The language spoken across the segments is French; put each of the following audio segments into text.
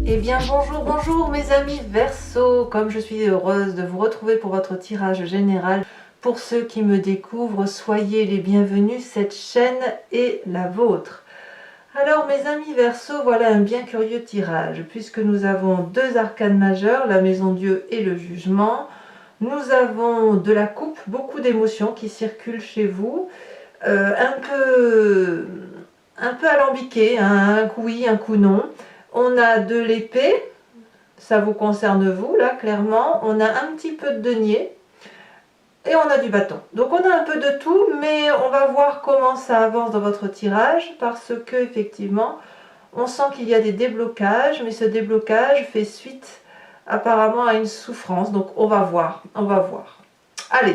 Eh bien bonjour mes amis Verseau, comme je suis heureuse de vous retrouver pour votre tirage général. Pour ceux qui me découvrent, soyez les bienvenus, cette chaîne est la vôtre. Alors mes amis Verseau, voilà un bien curieux tirage, puisque nous avons deux arcanes majeures, la maison Dieu et le jugement. Nous avons de la coupe, beaucoup d'émotions qui circulent chez vous, un peu alambiqué, hein, un coup oui, un coup non. On a de l'épée, ça vous concerne vous là clairement. On a un petit peu de denier et on a du bâton. Donc on a un peu de tout, mais on va voir comment ça avance dans votre tirage, parce que effectivement on sent qu'il y a des déblocages, mais ce déblocage fait suite apparemment à une souffrance. Donc on va voir, on va voir. Allez,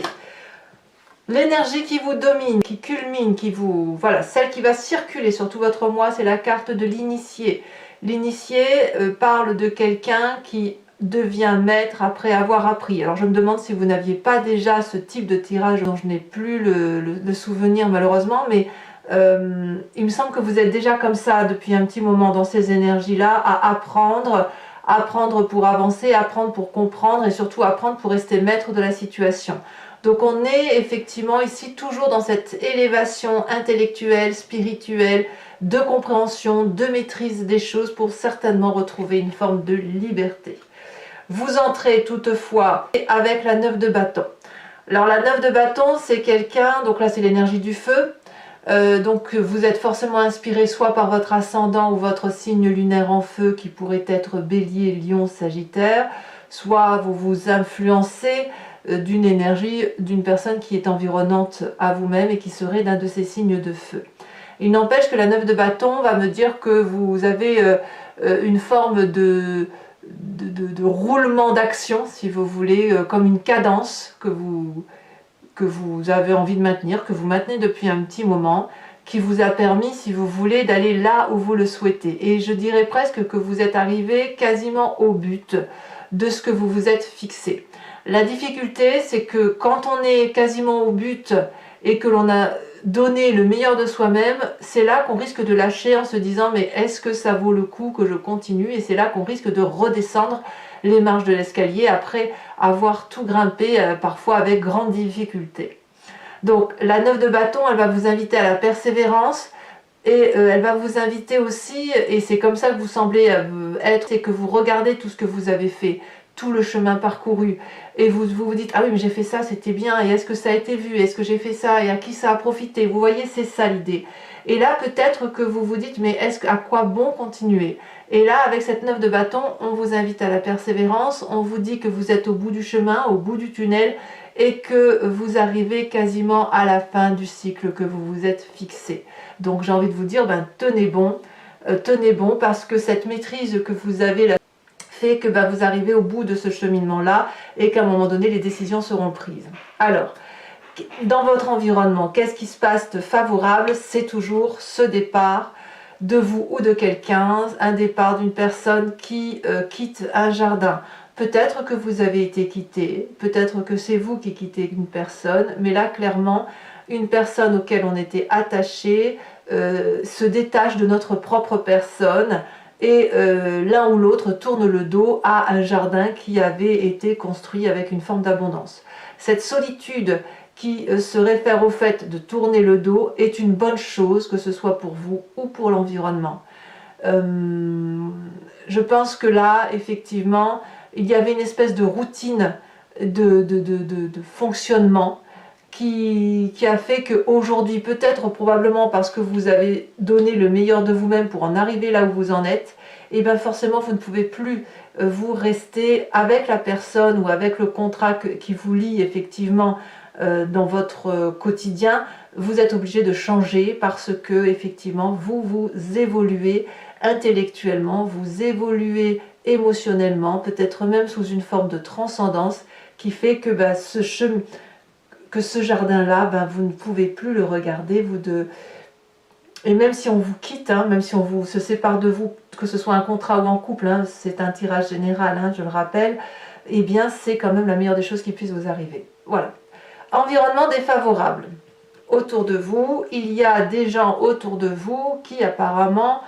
l'énergie qui vous domine, qui culmine, qui vous... Voilà, celle qui va circuler sur tout votre mois, c'est la carte de l'initié. L'initié parle de quelqu'un qui devient maître après avoir appris. Alors je me demande si vous n'aviez pas déjà ce type de tirage dont je n'ai plus le souvenir malheureusement, mais il me semble que vous êtes déjà comme ça depuis un petit moment dans ces énergies-là, à apprendre, apprendre pour avancer, apprendre pour comprendre et surtout apprendre pour rester maître de la situation. Donc on est effectivement ici toujours dans cette élévation intellectuelle, spirituelle, de compréhension, de maîtrise des choses pour certainement retrouver une forme de liberté. Vous entrez toutefois avec la 9 de bâton. Alors la 9 de bâton, c'est quelqu'un, donc là c'est l'énergie du feu, donc vous êtes forcément inspiré soit par votre ascendant ou votre signe lunaire en feu qui pourrait être Bélier, Lion, Sagittaire, soit vous vous influencez d'une énergie d'une personne qui est environnante à vous-même et qui serait d'un de ces signes de feu. Il n'empêche que la 9 de bâton va me dire que vous avez une forme de roulement d'action, si vous voulez, comme une cadence que vous avez envie de maintenir, que vous maintenez depuis un petit moment, qui vous a permis, si vous voulez, d'aller là où vous le souhaitez. Et je dirais presque que vous êtes arrivé quasiment au but de ce que vous vous êtes fixé. La difficulté, c'est que quand on est quasiment au but et que l'on a donné le meilleur de soi-même, c'est là qu'on risque de lâcher en se disant mais est-ce que ça vaut le coup que je continue? Et c'est là qu'on risque de redescendre les marches de l'escalier après avoir tout grimpé, parfois avec grande difficulté. Donc la 9 de bâton, elle va vous inviter à la persévérance, et elle va vous inviter aussi, et c'est comme ça que vous semblez être, c'est que vous regardez tout ce que vous avez fait, tout le chemin parcouru, et vous dites ah oui mais j'ai fait ça, c'était bien, et est-ce que ça a été vu, est-ce que j'ai fait ça, et à qui ça a profité? Vous voyez, c'est ça l'idée. Et là peut-être que vous vous dites mais à quoi bon continuer? Et là avec cette 9 de bâton, on vous invite à la persévérance, on vous dit que vous êtes au bout du chemin, au bout du tunnel, et que vous arrivez quasiment à la fin du cycle que vous vous êtes fixé. Donc j'ai envie de vous dire, tenez bon, parce que cette maîtrise que vous avez là fait que vous arrivez au bout de ce cheminement-là et qu'à un moment donné, les décisions seront prises. Alors, dans votre environnement, qu'est-ce qui se passe de favorable? C'est toujours ce départ de vous ou de quelqu'un, un départ d'une personne qui quitte un jardin. Peut-être que vous avez été quitté, peut-être que c'est vous qui quittez une personne, mais là, clairement, une personne auquel on était attaché se détache de notre propre personne et l'un ou l'autre tourne le dos à un jardin qui avait été construit avec une forme d'abondance. Cette solitude qui se réfère au fait de tourner le dos est une bonne chose, que ce soit pour vous ou pour l'environnement. Je pense que là, effectivement, il y avait une espèce de routine de fonctionnement qui a fait qu'aujourd'hui, peut-être probablement parce que vous avez donné le meilleur de vous-même pour en arriver là où vous en êtes, et bien forcément vous ne pouvez plus vous rester avec la personne ou avec le contrat qui vous lie effectivement dans votre quotidien. Vous êtes obligé de changer parce que effectivement vous évoluez intellectuellement, vous évoluez émotionnellement, peut-être même sous une forme de transcendance qui fait que ce jardin-là, vous ne pouvez plus le regarder, et même si on vous quitte, même si on se sépare de vous, que ce soit un contrat ou en couple, c'est un tirage général, je le rappelle, eh bien c'est quand même la meilleure des choses qui puisse vous arriver. Voilà. Environnement défavorable. Autour de vous, il y a des gens autour de vous qui apparemment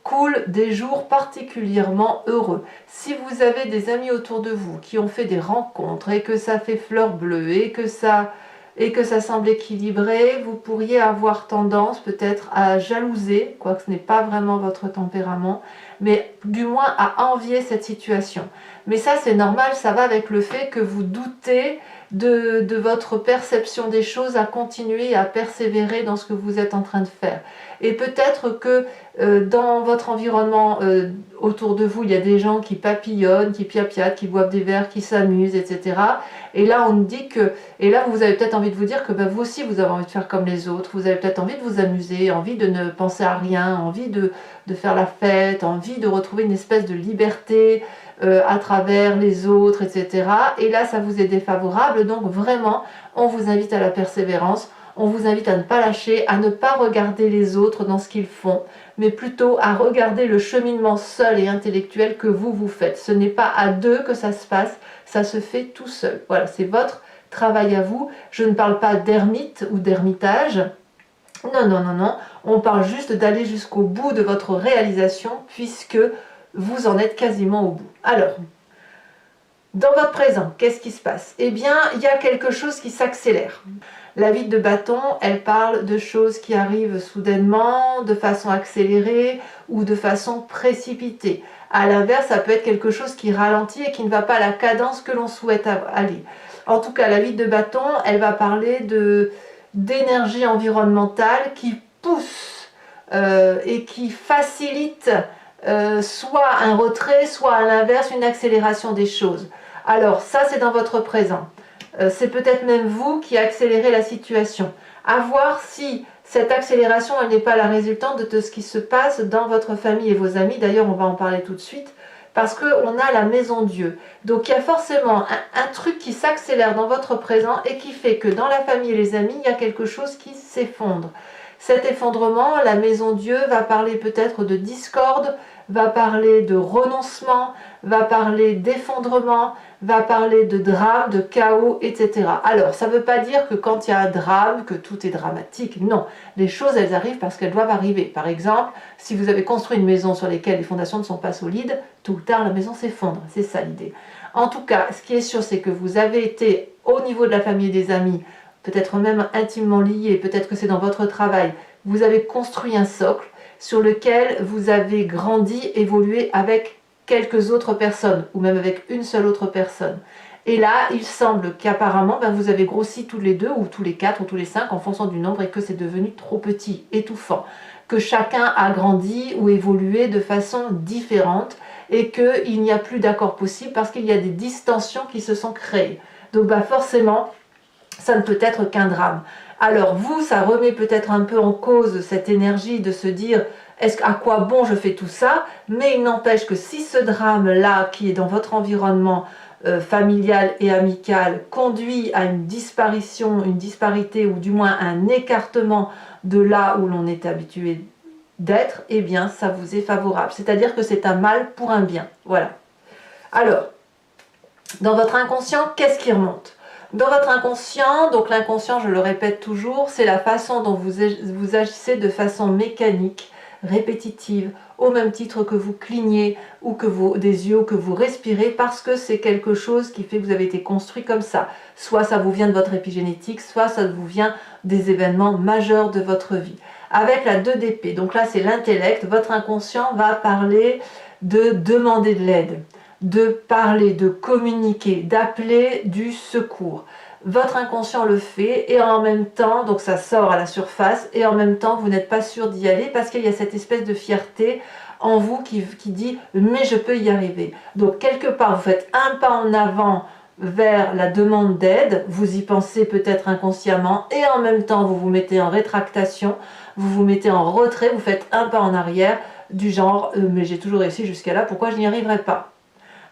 cool, des jours particulièrement heureux. Si vous avez des amis autour de vous qui ont fait des rencontres et que ça fait fleur bleue et que ça semble équilibré, vous pourriez avoir tendance peut-être à jalouser, quoique ce n'est pas vraiment votre tempérament, mais du moins à envier cette situation. Mais ça c'est normal, ça va avec le fait que vous doutez de votre perception des choses, à continuer à persévérer dans ce que vous êtes en train de faire. Et peut-être que dans votre environnement autour de vous, il y a des gens qui papillonnent, qui piapiatent, qui boivent des verres, qui s'amusent, etc. Et là, on dit que, et là, vous avez peut-être envie de vous dire que vous aussi, vous avez envie de faire comme les autres. Vous avez peut-être envie de vous amuser, envie de ne penser à rien, envie de faire la fête, envie de retrouver une espèce de liberté à travers les autres, etc. Et là, ça vous est défavorable. Donc vraiment, on vous invite à la persévérance. On vous invite à ne pas lâcher, à ne pas regarder les autres dans ce qu'ils font, mais plutôt à regarder le cheminement seul et intellectuel que vous faites. Ce n'est pas à deux que ça se passe, ça se fait tout seul. Voilà, c'est votre travail à vous. Je ne parle pas d'ermite ou d'ermitage. Non, non, non, non. On parle juste d'aller jusqu'au bout de votre réalisation puisque vous en êtes quasiment au bout. Alors, dans votre présent, qu'est-ce qui se passe? Eh bien, il y a quelque chose qui s'accélère. La vide de bâton, elle parle de choses qui arrivent soudainement, de façon accélérée ou de façon précipitée. À l'inverse, ça peut être quelque chose qui ralentit et qui ne va pas à la cadence que l'on souhaite aller. En tout cas, la vide de bâton, elle va parler d'énergie environnementale qui pousse et qui facilite soit un retrait, soit à l'inverse une accélération des choses. Alors ça, c'est dans votre présent. C'est peut-être même vous qui accélérez la situation. À voir si cette accélération, elle n'est pas la résultante de ce qui se passe dans votre famille et vos amis. D'ailleurs, on va en parler tout de suite, parce qu'on a la maison Dieu. Donc, il y a forcément un truc qui s'accélère dans votre présent et qui fait que dans la famille et les amis, il y a quelque chose qui s'effondre. Cet effondrement, la maison Dieu va parler peut-être de discorde, va parler de renoncement, va parler d'effondrement, va parler de drame, de chaos, etc. Alors, ça ne veut pas dire que quand il y a un drame, que tout est dramatique. Non, les choses, elles arrivent parce qu'elles doivent arriver. Par exemple, si vous avez construit une maison sur laquelle les fondations ne sont pas solides, tôt ou tard, la maison s'effondre. C'est ça l'idée. En tout cas, ce qui est sûr, c'est que vous avez été au niveau de la famille et des amis, peut-être même intimement liés, peut-être que c'est dans votre travail, vous avez construit un socle sur lequel vous avez grandi, évolué avec quelques autres personnes, ou même avec une seule autre personne. Et là, il semble qu'apparemment, vous avez grossi tous les deux, ou tous les quatre, ou tous les cinq, en fonction du nombre, et que c'est devenu trop petit, étouffant. Que chacun a grandi ou évolué de façon différente, et qu'il n'y a plus d'accord possible, parce qu'il y a des distensions qui se sont créées. Donc forcément, ça ne peut être qu'un drame. Alors vous, ça remet peut-être un peu en cause cette énergie de se dire à quoi bon je fais tout ça, mais il n'empêche que si ce drame-là qui est dans votre environnement familial et amical conduit à une disparition, une disparité ou du moins un écartement de là où l'on est habitué d'être, eh bien ça vous est favorable. C'est-à-dire que c'est un mal pour un bien. Voilà. Alors, dans votre inconscient, qu'est-ce qui remonte ? Dans votre inconscient, donc l'inconscient, je le répète toujours, c'est la façon dont vous agissez de façon mécanique, répétitive, au même titre que vous clignez ou que des yeux, que vous respirez, parce que c'est quelque chose qui fait que vous avez été construit comme ça. Soit ça vous vient de votre épigénétique, soit ça vous vient des événements majeurs de votre vie. Avec la 2 d'épée, donc là c'est l'intellect, votre inconscient va parler de demander de l'aide, de parler, de communiquer, d'appeler du secours. Votre inconscient le fait et en même temps, donc ça sort à la surface et en même temps vous n'êtes pas sûr d'y aller parce qu'il y a cette espèce de fierté en vous qui dit mais je peux y arriver. Donc quelque part vous faites un pas en avant vers la demande d'aide, vous y pensez peut-être inconsciemment et en même temps vous vous mettez en rétractation, vous vous mettez en retrait, vous faites un pas en arrière du genre mais j'ai toujours réussi jusqu'à là, pourquoi je n'y arriverai pas?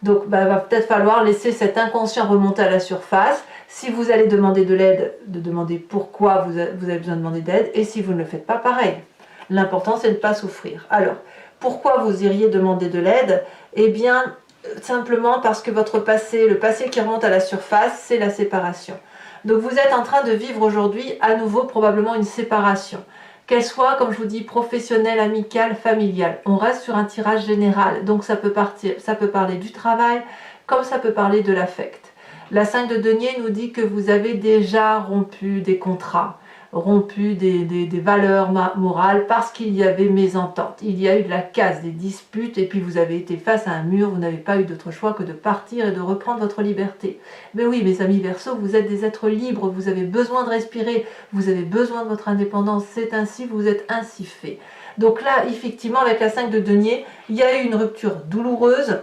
Donc, il va peut-être falloir laisser cet inconscient remonter à la surface. Si vous allez demander de l'aide, de demander pourquoi vous avez besoin de demander d'aide. Et si vous ne le faites pas, pareil. L'important, c'est de ne pas souffrir. Alors, pourquoi vous iriez demander de l'aide? Eh bien, simplement parce que votre passé, le passé qui remonte à la surface, c'est la séparation. Donc, vous êtes en train de vivre aujourd'hui à nouveau probablement une séparation. qu'elle soit, comme je vous dis, professionnelle, amicale, familiale. On reste sur un tirage général, donc ça peut parler du travail, comme ça peut parler de l'affect. La 5 de denier nous dit que vous avez déjà rompu des contrats, rompu des valeurs morales parce qu'il y avait mésentente. Il y a eu de la casse, des disputes, et puis vous avez été face à un mur, vous n'avez pas eu d'autre choix que de partir et de reprendre votre liberté. Mais oui, mes amis Verseaux, vous êtes des êtres libres, vous avez besoin de respirer, vous avez besoin de votre indépendance, c'est ainsi, vous êtes ainsi fait. Donc là, effectivement, avec la 5 de denier, il y a eu une rupture douloureuse,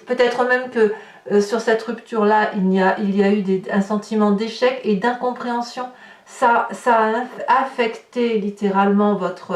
peut-être même que sur cette rupture-là, il y a eu un sentiment d'échec et d'incompréhension. Ça a affecté littéralement votre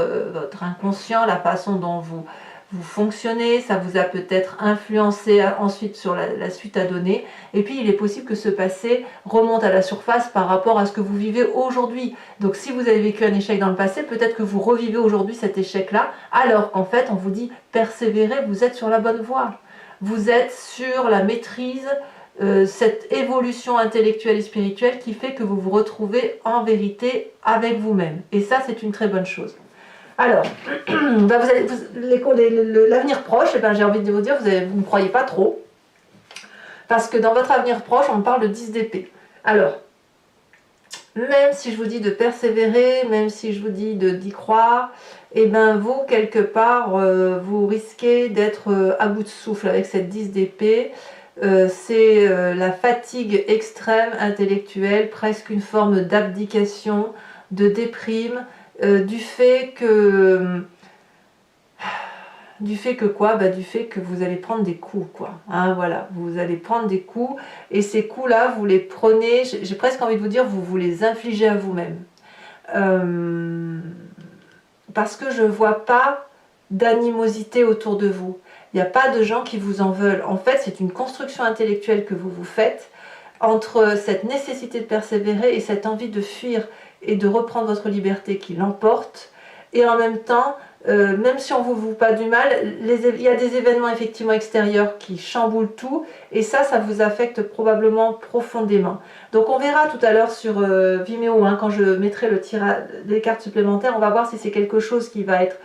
inconscient, la façon dont vous fonctionnez, ça vous a peut-être influencé ensuite sur la suite à donner, et puis il est possible que ce passé remonte à la surface par rapport à ce que vous vivez aujourd'hui. Donc si vous avez vécu un échec dans le passé, peut-être que vous revivez aujourd'hui cet échec-là, alors qu'en fait on vous dit persévérez, vous êtes sur la bonne voie. Vous êtes sur la maîtrise, cette évolution intellectuelle et spirituelle qui fait que vous vous retrouvez en vérité avec vous-même. Et ça, c'est une très bonne chose. Alors, l'avenir proche, eh ben, j'ai envie de vous dire, vous ne croyez pas trop. Parce que dans votre avenir proche, on parle de 10 d'épée. Alors, même si je vous dis de persévérer, même si je vous dis d'y croire, et bien vous, quelque part, vous risquez d'être à bout de souffle avec cette 10 d'épée. C'est la fatigue extrême intellectuelle, presque une forme d'abdication, de déprime, du fait que quoi, du fait que vous allez prendre des coups, quoi. Hein, voilà, vous allez prendre des coups, et ces coups-là, vous les prenez, j'ai presque envie de vous dire, vous les infligez à vous-même. Parce que je ne vois pas d'animosité autour de vous. Il n'y a pas de gens qui vous en veulent. En fait, c'est une construction intellectuelle que vous vous faites entre cette nécessité de persévérer et cette envie de fuir et de reprendre votre liberté qui l'emporte. Et en même temps, même si on ne vous voue pas du mal, il y a des événements effectivement extérieurs qui chamboulent tout, et ça vous affecte probablement profondément. Donc on verra tout à l'heure sur Vimeo, hein, quand je mettrai le tirage des cartes supplémentaires, on va voir si c'est quelque chose qui va être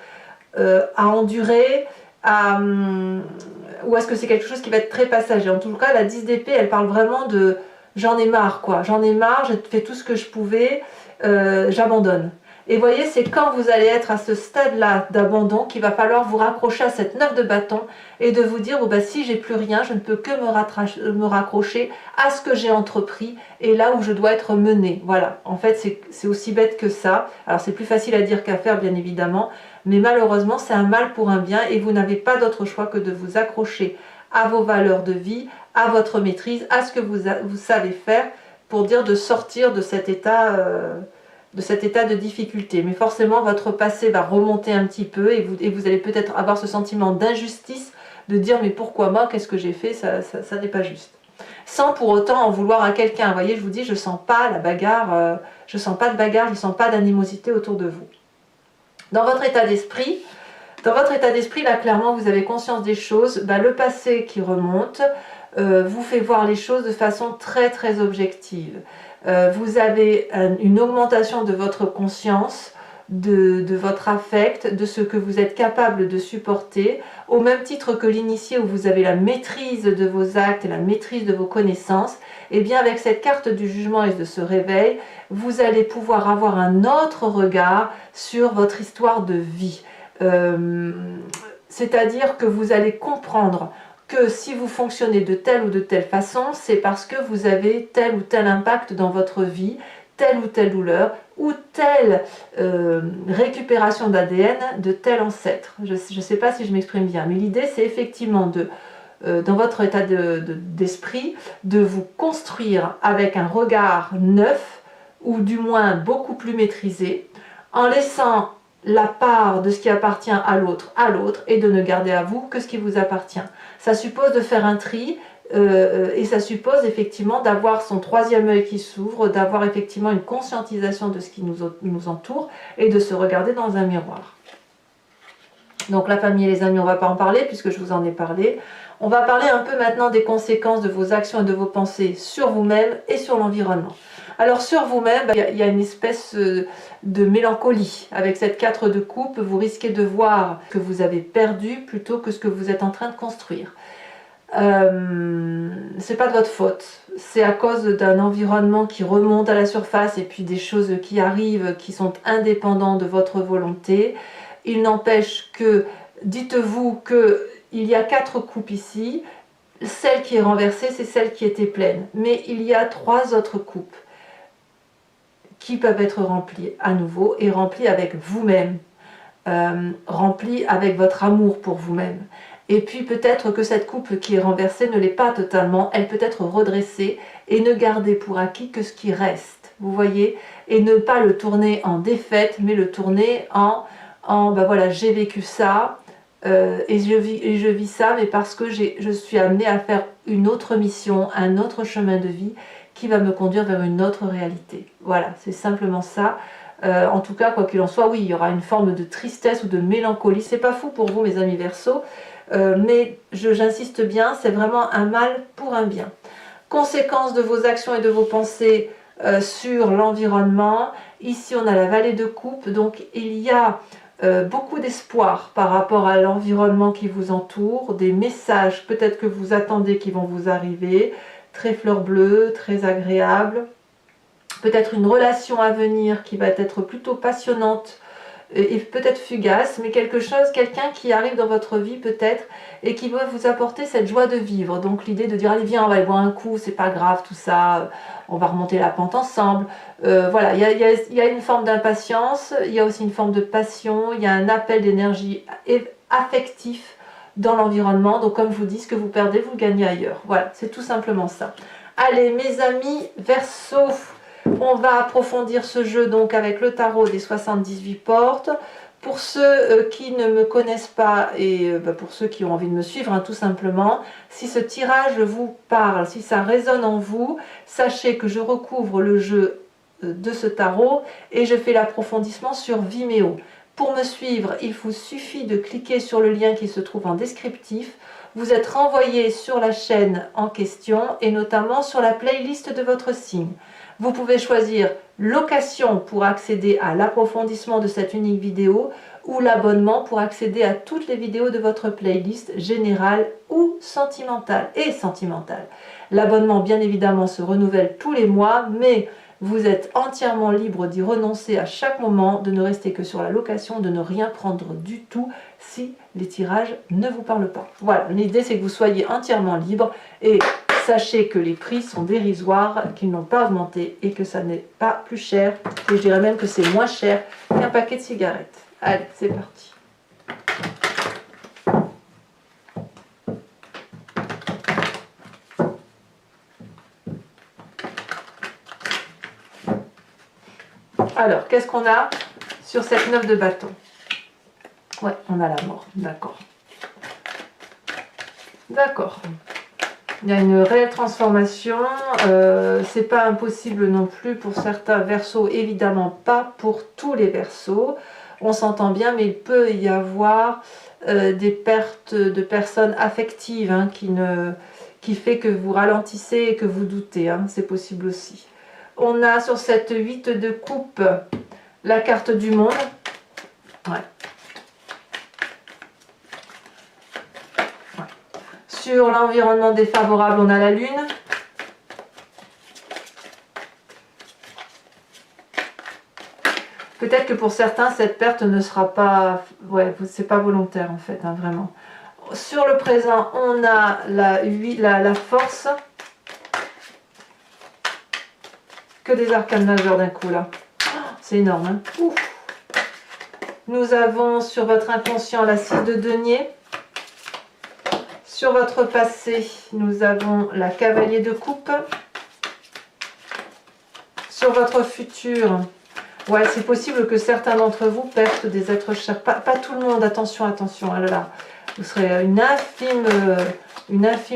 à endurer, ou est-ce que c'est quelque chose qui va être très passager. En tout cas, la 10 d'épée, elle parle vraiment de j'en ai marre, quoi. J'en ai marre, j'ai fait tout ce que je pouvais, j'abandonne. Et vous voyez, c'est quand vous allez être à ce stade-là d'abandon qu'il va falloir vous raccrocher à cette 9 de bâton et de vous dire, oh bah, si j'ai plus rien, je ne peux que me raccrocher à ce que j'ai entrepris et là où je dois être mené. Voilà, en fait, c'est aussi bête que ça. Alors, c'est plus facile à dire qu'à faire, bien évidemment, mais malheureusement, c'est un mal pour un bien et vous n'avez pas d'autre choix que de vous accrocher à vos valeurs de vie, à votre maîtrise, à ce que vous savez faire pour dire de sortir de cet état de difficulté. Mais forcément, votre passé va remonter un petit peu et vous allez peut-être avoir ce sentiment d'injustice de dire mais pourquoi moi, qu'est-ce que j'ai fait, ça n'est pas juste. Sans pour autant en vouloir à quelqu'un. Vous voyez, je vous dis, je sens pas la bagarre, je sens pas de bagarre, je sens pas d'animosité autour de vous. Dans votre état d'esprit, là, clairement, vous avez conscience des choses. Le passé qui remonte vous fait voir les choses de façon très, très objective. Vous avez une augmentation de votre conscience, de votre affect, de ce que vous êtes capable de supporter, au même titre que l'initié où vous avez la maîtrise de vos actes et la maîtrise de vos connaissances. Et bien avec cette carte du jugement et de ce réveil, vous allez pouvoir avoir un autre regard sur votre histoire de vie. C'est-à-dire que vous allez comprendre que si vous fonctionnez de telle ou de telle façon, c'est parce que vous avez tel ou tel impact dans votre vie, telle ou telle douleur, ou telle récupération d'ADN de tel ancêtre. Je ne sais pas si je m'exprime bien, mais l'idée c'est effectivement dans votre état d'esprit, de vous construire avec un regard neuf, ou du moins beaucoup plus maîtrisé, en laissant la part de ce qui appartient à l'autre, et de ne garder à vous que ce qui vous appartient. Ça suppose de faire un tri, et ça suppose effectivement d'avoir son troisième œil qui s'ouvre, d'avoir effectivement une conscientisation de ce qui nous entoure, et de se regarder dans un miroir. Donc la famille et les amis, on ne va pas en parler puisque je vous en ai parlé. On va parler un peu maintenant des conséquences de vos actions et de vos pensées sur vous-même et sur l'environnement. Alors sur vous-même, il y a une espèce de mélancolie. Avec cette 4 de coupe, vous risquez de voir que vous avez perdu plutôt que ce que vous êtes en train de construire. C'est pas de votre faute, c'est à cause d'un environnement qui remonte à la surface et puis des choses qui arrivent qui sont indépendantes de votre volonté. Il n'empêche que, dites-vous qu'il y a 4 coupes ici, celle qui est renversée c'est celle qui était pleine, mais il y a 3 autres coupes qui peuvent être remplies à nouveau et remplies avec vous-même, remplies avec votre amour pour vous-même. Et puis peut-être que cette coupe qui est renversée ne l'est pas totalement, elle peut être redressée et ne garder pour acquis que ce qui reste, vous voyez, et ne pas le tourner en défaite, mais le tourner ben voilà, j'ai vécu ça, et je vis ça, mais parce que je suis amenée à faire une autre mission, un autre chemin de vie qui va me conduire vers une autre réalité. Voilà, c'est simplement ça. En tout cas, quoi qu'il en soit, oui, il y aura une forme de tristesse ou de mélancolie. C'est pas fou pour vous, mes amis Verseaux, mais j'insiste bien, c'est vraiment un mal pour un bien. Conséquence de vos actions et de vos pensées sur l'environnement. Ici, on a la vallée de coupe, donc il y a beaucoup d'espoir par rapport à l'environnement qui vous entoure, des messages peut-être que vous attendez qui vont vous arriver, très fleur bleue, très agréable. Peut-être une relation à venir qui va être plutôt passionnante et peut-être fugace, mais quelqu'un qui arrive dans votre vie peut-être et qui va vous apporter cette joie de vivre. Donc l'idée de dire allez viens, on va aller boire un coup, c'est pas grave tout ça, on va remonter la pente ensemble. Voilà, il y a une forme d'impatience, il y a aussi une forme de passion, il y a un appel d'énergie affectif dans l'environnement. Donc comme je vous dis, ce que vous perdez, vous le gagnez ailleurs. Voilà, c'est tout simplement ça. Allez mes amis Verseaux, on va approfondir ce jeu donc avec le tarot des 78 portes. Pour ceux qui ne me connaissent pas et pour ceux qui ont envie de me suivre, hein, tout simplement, si ce tirage vous parle, si ça résonne en vous, sachez que je recouvre le jeu de ce tarot et je fais l'approfondissement sur Vimeo. Pour me suivre, il vous suffit de cliquer sur le lien qui se trouve en descriptif. Vous êtes renvoyé sur la chaîne en question et notamment sur la playlist de votre signe. Vous pouvez choisir location pour accéder à l'approfondissement de cette unique vidéo ou l'abonnement pour accéder à toutes les vidéos de votre playlist générale ou sentimentale et sentimentale. L'abonnement bien évidemment se renouvelle tous les mois, mais vous êtes entièrement libre d'y renoncer à chaque moment, de ne rester que sur la location, de ne rien prendre du tout si les tirages ne vous parlent pas. Voilà, l'idée c'est que vous soyez entièrement libre et sachez que les prix sont dérisoires, qu'ils n'ont pas augmenté et que ça n'est pas plus cher. Et je dirais même que c'est moins cher qu'un paquet de cigarettes. Allez, c'est parti. Alors, qu'est-ce qu'on a sur cette 9 de bâton? Ouais, on a la mort, d'accord. D'accord. Il y a une réelle transformation, c'est pas impossible non plus pour certains Verseaux, évidemment pas pour tous les Verseaux, on s'entend bien, mais il peut y avoir des pertes de personnes affectives hein, qui fait que vous ralentissez et que vous doutez, hein, c'est possible aussi. On a sur cette 8 de coupe la carte du monde, ouais. Sur l'environnement défavorable, on a la lune. Peut-être que pour certains, cette perte ne sera pas... Ouais, c'est pas volontaire en fait, hein, vraiment. Sur le présent, on a la force. Que des arcanes majeurs d'un coup là. C'est énorme. Hein. Ouf. Nous avons sur votre inconscient la 6 de denier. Sur votre passé, nous avons la cavalier de coupe. Sur votre futur, ouais, c'est possible que certains d'entre vous perdent des êtres chers. Pas tout le monde, attention, attention. Ah là là, vous serez une infime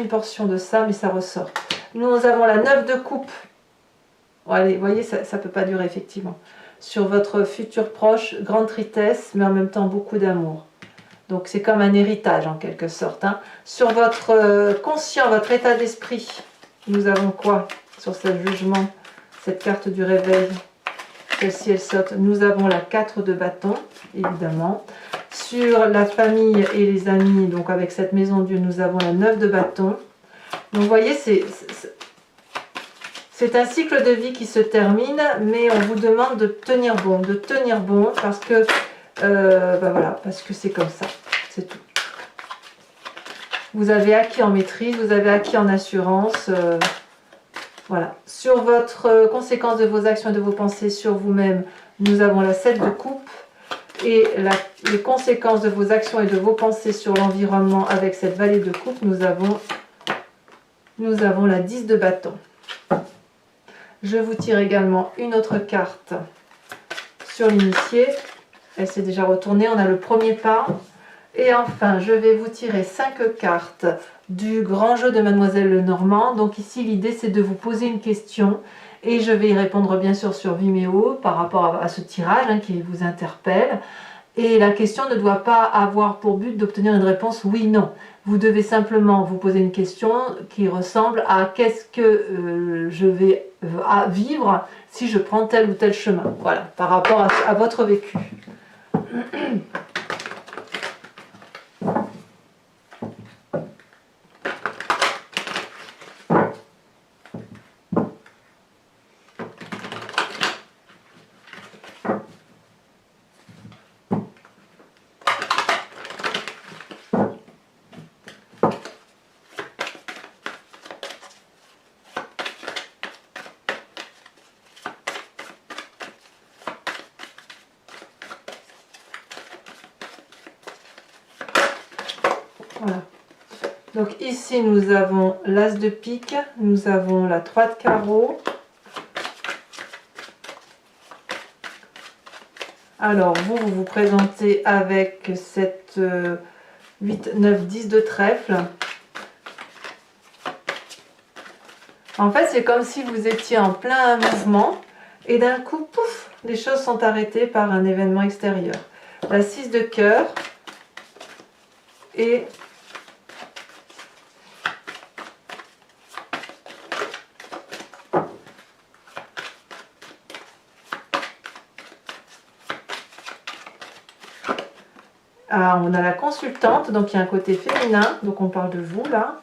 portion de ça, mais ça ressort. Nous avons la 9 de coupe. Bon, allez, vous voyez, ça ne peut pas durer, effectivement. Sur votre futur proche, grande tristesse, mais en même temps beaucoup d'amour. Donc c'est comme un héritage en quelque sorte. Hein. Sur votre conscient, votre état d'esprit, nous avons quoi sur ce jugement? cette carte du réveil, celle-ci elle saute, nous avons la 4 de bâton, évidemment. Sur la famille et les amis, donc avec cette maison Dieu, nous avons la 9 de bâton. Donc vous voyez, c'est un cycle de vie qui se termine, mais on vous demande de tenir bon, parce que, voilà, parce que c'est comme ça, c'est tout. Vous avez acquis en maîtrise, vous avez acquis en assurance, voilà. Sur votre conséquence de vos actions et de vos pensées sur vous-même, nous avons la 7 de coupe. Et les conséquences de vos actions et de vos pensées sur l'environnement avec cette vallée de coupe, nous avons la 10 de bâton. Je vous tire également une autre carte sur l'initié. Elle s'est déjà retournée, on a le premier pas. Et enfin, je vais vous tirer 5 cartes du grand jeu de Mademoiselle Lenormand. Donc ici, l'idée, c'est de vous poser une question. Et je vais y répondre bien sûr sur Vimeo par rapport à ce tirage qui vous interpelle. Et la question ne doit pas avoir pour but d'obtenir une réponse oui-non. Vous devez simplement vous poser une question qui ressemble à qu'est-ce que je vais vivre si je prends tel ou tel chemin. Voilà, par rapport à votre vécu. Voilà. Donc ici nous avons l'as de pique, nous avons la 3 de carreau. Alors vous vous présentez avec cette 8, 9, 10 de trèfle. En fait c'est comme si vous étiez en plein mouvement et d'un coup, pouf, les choses sont arrêtées par un événement extérieur. La 6 de cœur et on a la consultante, donc il y a un côté féminin, donc on parle de vous là.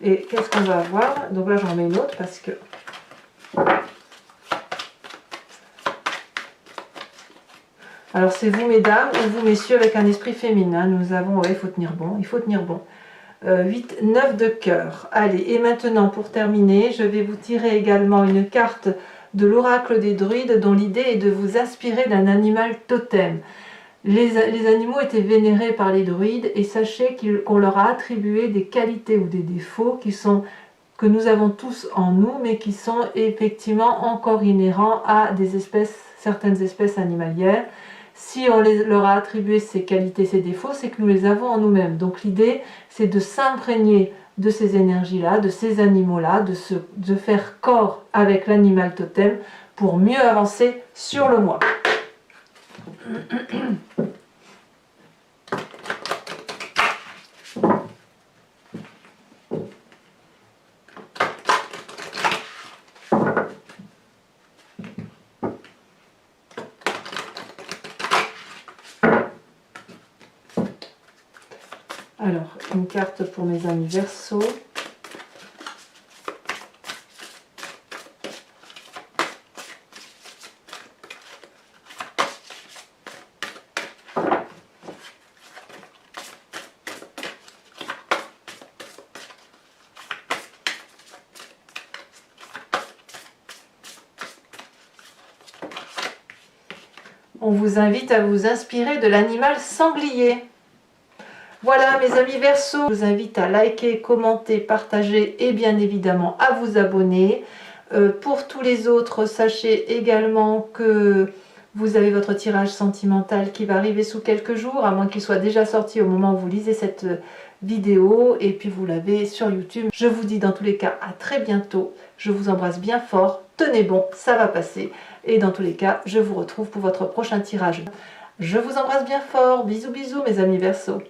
Et qu'est-ce qu'on va avoir? Donc là j'en mets une autre parce que... Alors c'est vous mesdames ou vous messieurs avec un esprit féminin. Nous avons, ouais, il faut tenir bon, il faut tenir bon. 8, 9 de cœur. Allez, et maintenant pour terminer, je vais vous tirer également une carte de l'oracle des druides dont l'idée est de vous inspirer d'un animal totem. Les animaux étaient vénérés par les druides et sachez qu'on leur a attribué des qualités ou des défauts que nous avons tous en nous, mais qui sont effectivement encore inhérents à certaines espèces animalières. Si on leur a attribué ces qualités, ces défauts, c'est que nous les avons en nous-mêmes. Donc l'idée, c'est de s'imprégner de ces énergies-là, de ces animaux-là, de faire corps avec l'animal totem pour mieux avancer sur le moi. Alors, une carte pour mes amis Verseau. On vous invite à vous inspirer de l'animal sanglier. Voilà mes amis Verseau, je vous invite à liker, commenter, partager et bien évidemment à vous abonner. Pour tous les autres, sachez également que vous avez votre tirage sentimental qui va arriver sous quelques jours, à moins qu'il soit déjà sorti au moment où vous lisez cette vidéo, et puis vous l'avez sur YouTube. Je vous dis dans tous les cas à très bientôt, je vous embrasse bien fort, tenez bon, ça va passer, et dans tous les cas, je vous retrouve pour votre prochain tirage. Je vous embrasse bien fort, bisous bisous mes amis Verseau.